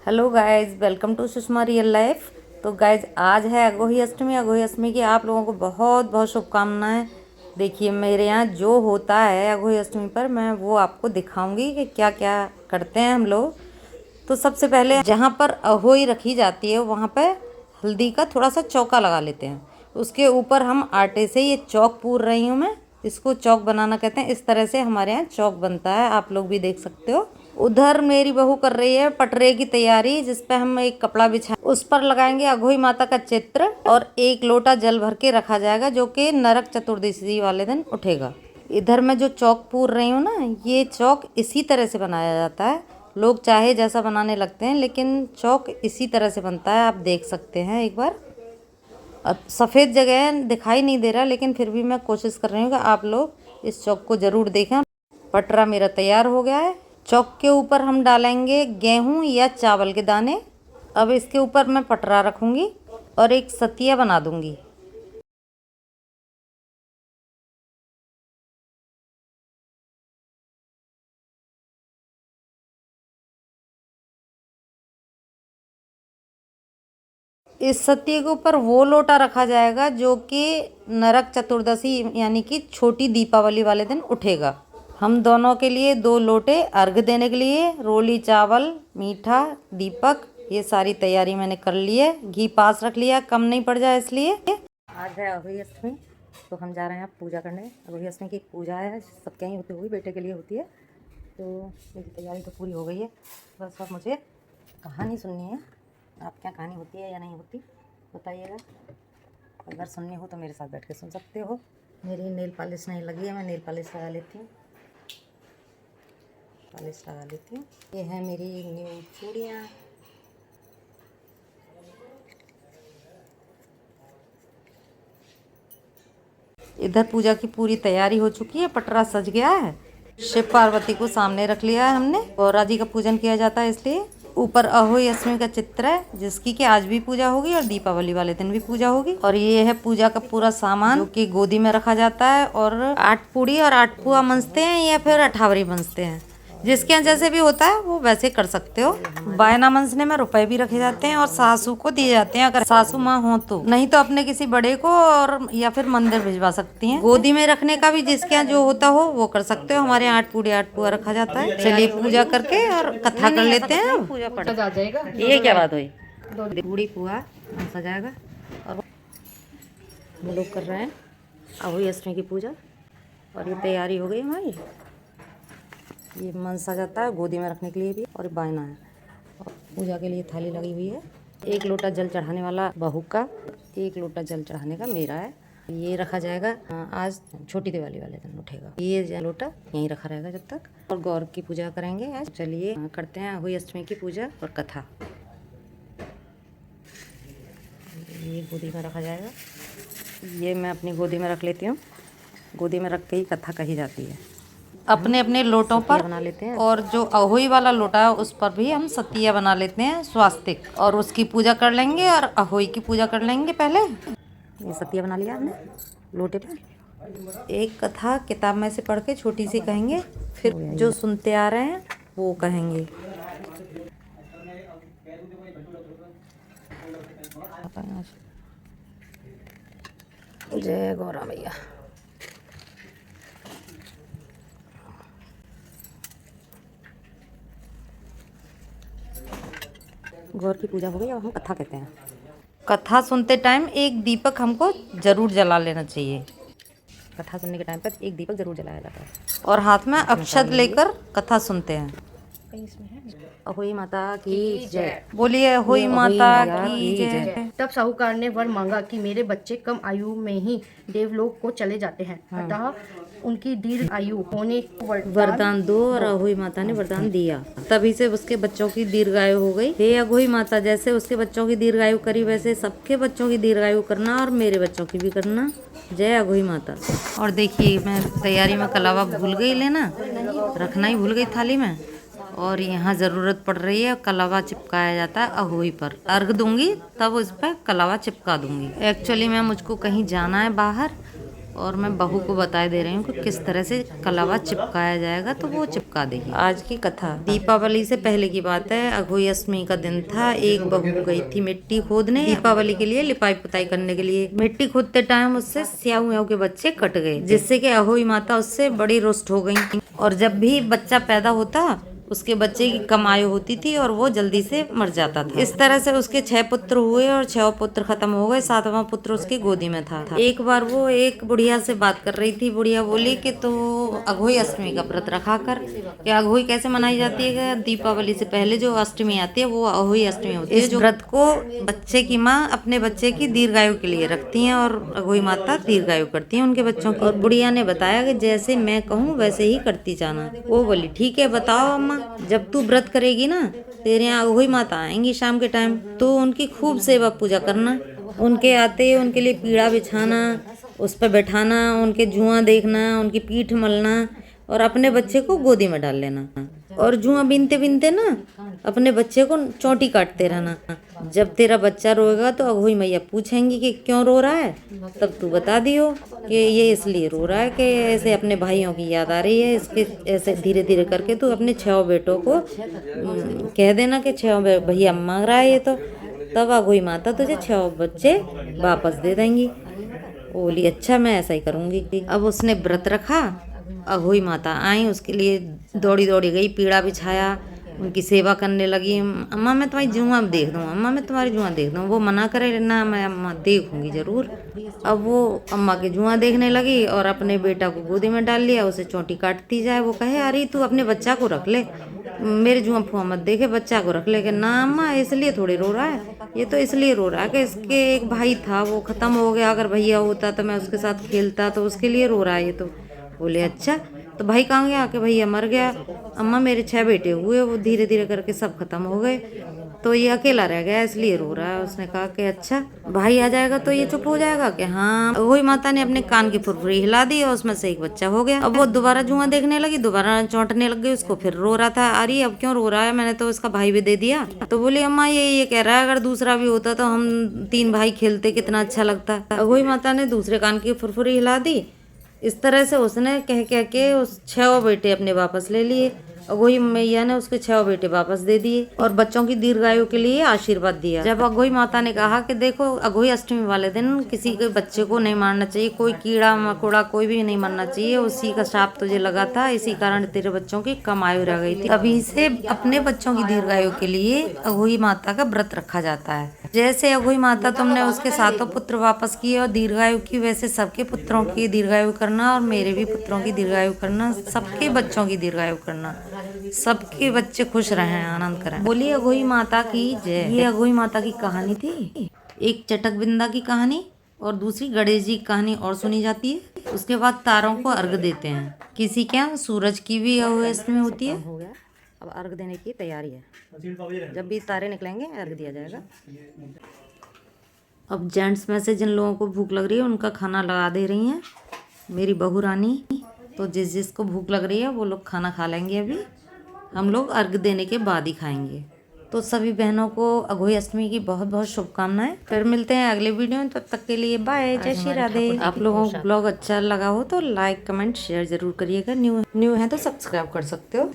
Hello guys, welcome to Sushma real life. तो guys, आज है अघोही अष्टमी। अघोही अष्टमी की आप लोगों को बहुत बहुत शुभकामनाएं। देखिए, मेरे यहाँ जो होता है अघोही अष्टमी पर, मैं वो आपको दिखाऊंगी कि क्या क्या करते हैं हम लोग। तो सबसे पहले जहाँ पर अघोही रखी जाती है वहाँ पर हल्दी का थोड़ा सा चौका लगा लेते हैं। उसके ऊपर हम आटे से ये चौक पूर रही हूँ मैं। इसको चौक बनाना कहते हैं। इस तरह से हमारे यहाँ चौक बनता है, आप लोग भी देख सकते हो। उधर मेरी बहू कर रही है पटरे की तैयारी, जिस पे हम एक कपड़ा बिछा उस पर लगाएंगे अघोई माता का चित्र और एक लोटा जल भर के रखा जाएगा, जो कि नरक चतुर्दशी वाले दिन उठेगा। इधर मैं जो चौक पूर रही हूँ ना, ये चौक इसी तरह से बनाया जाता है। लोग चाहे जैसा बनाने लगते हैं, लेकिन चौक इसी तरह से बनता है। आप देख सकते हैं एक बार। अब सफ़ेद जगह दिखाई नहीं दे रहा, लेकिन फिर भी मैं कोशिश कर रही हूँ कि आप लोग इस चौक को ज़रूर देखें। पटरा मेरा तैयार हो गया है। चौक के ऊपर हम डालेंगे गेहूं या चावल के दाने। अब इसके ऊपर मैं पटरा रखूंगी और एक सतिया बना दूंगी। इस सत्य के ऊपर वो लोटा रखा जाएगा जो कि नरक चतुर्दशी यानी कि छोटी दीपावली वाले दिन उठेगा। हम दोनों के लिए 2 लोटे अर्घ देने के लिए रोली चावल, मीठा, दीपक, ये सारी तैयारी मैंने कर ली है। घी पास रख लिया, कम नहीं पड़ जाए इसलिए। आज है अघोई अष्टमी, तो हम जा रहे हैं पूजा करने। अघोई अष्टमी की पूजा है, सबके यहाँ होती हुई बेटे के लिए होती है। तो मेरी तैयारी तो पूरी हो गई है, बस अब मुझे कहानी सुननी है। आपके यहाँ कहानी होती है या नहीं होती बताइएगा। अगर सुननी हो तो मेरे साथ बैठ के सुन सकते हो। मेरी नेल पॉलिश नहीं लगी है, मैं नेल पॉलिश लगा लेती हूँ। ये है मेरी न्यू चूड़ियाँ। इधर पूजा की पूरी तैयारी हो चुकी है, पटरा सज गया है। शिव पार्वती को सामने रख लिया है हमने। गौरा जी का पूजन किया जाता है, इसलिए ऊपर अहोई अष्टमी का चित्र है, जिसकी कि आज भी पूजा होगी और दीपावली वाले दिन भी पूजा होगी। और ये है पूजा का पूरा सामान, जो कि गोदी में रखा जाता है। और 8 पूड़ी और 8 पुआ मनसते हैं या फिर अठावरी मनसते हैं, जिसके यहाँ जैसे भी होता है वो वैसे कर सकते हो। बायना मनसने में रुपए भी रखे जाते हैं और सासू को दिए जाते हैं, अगर सासू माँ हो तो। नहीं तो अपने किसी बड़े को और या फिर मंदिर भिजवा सकती हैं। गोदी में रखने का भी जिसके यहाँ जो होता हो वो कर सकते हो। हमारे यहाँ 8 पूड़ी 8 पुआ रखा जाता है। चलिए पूजा करके और कथा कर लेते हैं। पूजा पड़ जाएगा। ये क्या बात हुई? पूड़ी पुआ सजाएगा और वो लोग कर रहे हैं अघोई अष्टमी की पूजा। और ये तैयारी हो गई हमारी। ये मनसा जाता है गोदी में रखने के लिए भी, और बायना है। और पूजा के लिए थाली लगी हुई है। 1 लोटा जल चढ़ाने वाला बहू का, 1 लोटा जल चढ़ाने का मेरा है। ये रखा जाएगा, आज छोटी दिवाली वाले दिन उठेगा। ये लोटा यहीं रखा रहेगा जब तक। और गौर की पूजा करेंगे आज। चलिए करते हैं अघोई अष्टमी की पूजा और कथा। ये गोदी में रखा जाएगा। ये मैं अपनी गोदी में रख लेती हूँ। गोदी में रख के ही कथा कही जाती है। अपने अपने लोटों पर बना लेते हैं। और जो अहोई वाला लोटा है उस पर भी हम सतिया बना लेते हैं, स्वास्तिक, और उसकी पूजा कर लेंगे और अहोई की पूजा कर लेंगे पहले। ये सतिया बना लिया हमने लोटे पर। एक कथा किताब में से पढ़ के छोटी सी कहेंगे, फिर जो सुनते आ रहे हैं वो कहेंगे। जय गौरा मैया। गौर की पूजा हो गई, अब हम कथा कहते हैं। कथा सुनते टाइम एक दीपक हमको जरूर जला लेना चाहिए। कथा सुनने के टाइम पर एक दीपक जरूर जलाया जाता है। और हाथ में अक्षत लेकर कथा सुनते हैं। अहोई माता की जय। बोलिए अहोई माता की जय। तब साहूकार ने वर मांगा कि मेरे बच्चे कम आयु में ही देवलोक को चले जाते हैं, अतः उनकी दीर्घ आयु होने को वरदान दो। और अहोई माता ने वरदान दिया, तभी से उसके बच्चों की दीर्घायु हो गई। हे अघोई माता, जैसे उसके बच्चों की दीर्घायु करी, वैसे सबके बच्चों की दीर्घायु करना और मेरे बच्चों की भी करना। जय अघोई माता। और देखिए, मैं तैयारी में कलावा भूल गई लेना, रखना ही भूल गई थाली में। और यहाँ ज़रूरत पड़ रही है, कलावा चिपकाया जाता है अहोई पर। अर्घ दूंगी तब उस पर कलावा चिपका दूंगी। एक्चुअली मैं मुझको कहीं जाना है बाहर, और मैं बहू को बता दे रही हूँ कि किस तरह से कलावा चिपकाया जाएगा, तो वो चिपका देगी। आज की कथा दीपावली से पहले की बात है। अघोई अष्टमी का दिन था। एक बहू गई थी मिट्टी खोदने दीपावली के लिए, लिपाई पुताई करने के लिए। मिट्टी खोदते टाइम उससे स्याऊ म्याऊ के बच्चे कट गए, जिससे कि अघोई माता उससे बड़ी रुष्ट हो गई। और जब भी बच्चा पैदा होता उसके बच्चे की कम आयु होती थी और वो जल्दी से मर जाता था। इस तरह से उसके 6 पुत्र हुए और 6 पुत्र खत्म हो गए। 7वां पुत्र उसकी गोदी में था। एक बार वो एक बुढ़िया से बात कर रही थी। बुढ़िया बोली कि तो अघोई अष्टमी का व्रत रखा कर। कि अघोई कैसे मनाई जाती है? दीपावली से पहले जो अष्टमी आती है वो अघोई अष्टमी होती है। इस व्रत को बच्चे की माँ अपने बच्चे की दीर्घायु के लिए रखती है और अघोई माता दीर्घायु करती है उनके बच्चों की। और बुढ़िया ने बताया कि जैसे मैं कहूँ वैसे ही करती जाना। वो बोली ठीक है बताओ अम्मा। जब तू व्रत करेगी ना, तेरे यहाँ अघोई माता आएंगी शाम के टाइम, तो उनकी खूब सेवा पूजा करना। उनके आते उनके लिए पीड़ा बिछाना, उस पर बैठाना, उनके जुआ देखना, उनकी पीठ मलना और अपने बच्चे को गोदी में डाल लेना। और जुआ बीनते बीनते ना अपने बच्चे को चोटी काटते रहना। जब तेरा बच्चा रोएगा तो अघोई मैया पूछेंगी कि क्यों रो रहा है, तब तू बता दियो कि ये इसलिए रो रहा है कि ऐसे अपने भाइयों की याद आ रही है। इसके ऐसे धीरे धीरे करके तू अपने 6 बेटों को कह देना कि 6 भैया मांग रहा है ये, तो तब अघोई माता तुझे 6 बच्चे वापस दे देंगी। बोली अच्छा मैं ऐसा ही करूँगी। अब उसने व्रत रखा। अघोई माता आई, उसके लिए दौड़ी दौड़ी गई, पीड़ा बिछाया, उनकी सेवा करने लगी। अम्मा मैं तुम्हारी जुआ देख दूँ, अम्मा मैं तुम्हारी जुआ देख दूँ। वो मना करे ना, मैं अम्मा देखूंगी जरूर। अब वो अम्मा के जुआ देखने लगी और अपने बेटा को गोदी में डाल लिया, उसे चोटी काटती जाए। वो कहे अरे तू अपने बच्चा को रख ले, मेरे जुआ फुआ मत देखे, बच्चा को रख ले। कि ना अम्मा इसलिए थोड़ी रो रहा है, ये तो इसलिए रो रहा है कि इसके एक भाई था वो खत्म हो गया, अगर भैया होता तो मैं उसके साथ खेलता, तो उसके लिए रो रहा है ये तो। बोले अच्छा तो भाई कहाँ गया? कि भैया मर गया। अम्मा मेरे 6 बेटे हुए, वो धीरे धीरे करके सब खत्म हो गए, तो ये अकेला रह गया इसलिए रो रहा है। उसने कहा कि अच्छा भाई आ जाएगा तो ये चुप हो जाएगा? कि हाँ। वही माता ने अपने कान की फुरफुरी हिला दी और उसमें से एक बच्चा हो गया। अब वो दोबारा जुआ देखने लगी, दोबारा चौंटने लग गई उसको, फिर रो रहा था। अरे अब क्यों रो रहा है, मैंने तो इसका भाई भी दे दिया। तो बोली अम्मा ये कह रहा है अगर दूसरा भी होता तो हम 3 भाई खेलते, कितना अच्छा लगता। वही माता ने दूसरे कान की फुरफुरी हिला दी। इस तरह से उसने कह के उस 6 बेटे अपने वापस ले लिए। अघोई मैया ने उसके 6 बेटे वापस दे दिए और बच्चों की दीर्घायु के लिए आशीर्वाद दिया। जब अघोई माता ने कहा कि देखो अघोई अष्टमी वाले दिन किसी के बच्चे को नहीं मारना चाहिए, कोई कीड़ा मकोड़ा कोई भी नहीं मरना चाहिए, उसी का श्राप तुझे लगा था, इसी कारण तेरे बच्चों की कम आयु रह गई थी। तभी से अपने बच्चों की दीर्घायु के लिए अघोई माता का व्रत रखा जाता है। जैसे अघोई माता तुमने उसके 7 पुत्र वापस किए और दीर्घायु की, वैसे सबके पुत्रों की दीर्घायु करना और मेरे भी पुत्रों की दीर्घायु करना, सबके बच्चों की दीर्घायु करना, सबके बच्चे खुश रहें, आनंद करें। बोली अघोई माता की जय। ये अघोई माता की कहानी थी। एक चटक बिंदा की कहानी और दूसरी गणेश जी की कहानी और सुनी जाती है। उसके बाद तारों को अर्घ देते हैं। किसी के यहाँ सूरज की भी अघोई अष्टमी होती है। हो गया, अब अर्घ देने की तैयारी है। जब भी तारे निकलेंगे अर्घ दिया जाएगा। अब जेंट्स में से जिन लोगों को भूख लग रही है उनका खाना लगा दे रही हैं मेरी बहू रानी। तो जिसको भूख लग रही है वो लोग खाना खा लेंगे। अभी हम लोग अर्घ देने के बाद ही खाएंगे। तो सभी बहनों को अघोई अष्टमी की बहुत बहुत शुभकामनाएं। फिर मिलते हैं अगले वीडियो में, तब तक के लिए बाय, जय श्री राधे। आप लोगों को ब्लॉग अच्छा लगा हो तो लाइक कमेंट शेयर जरूर करिएगा। न्यू है तो सब्सक्राइब कर सकते हो।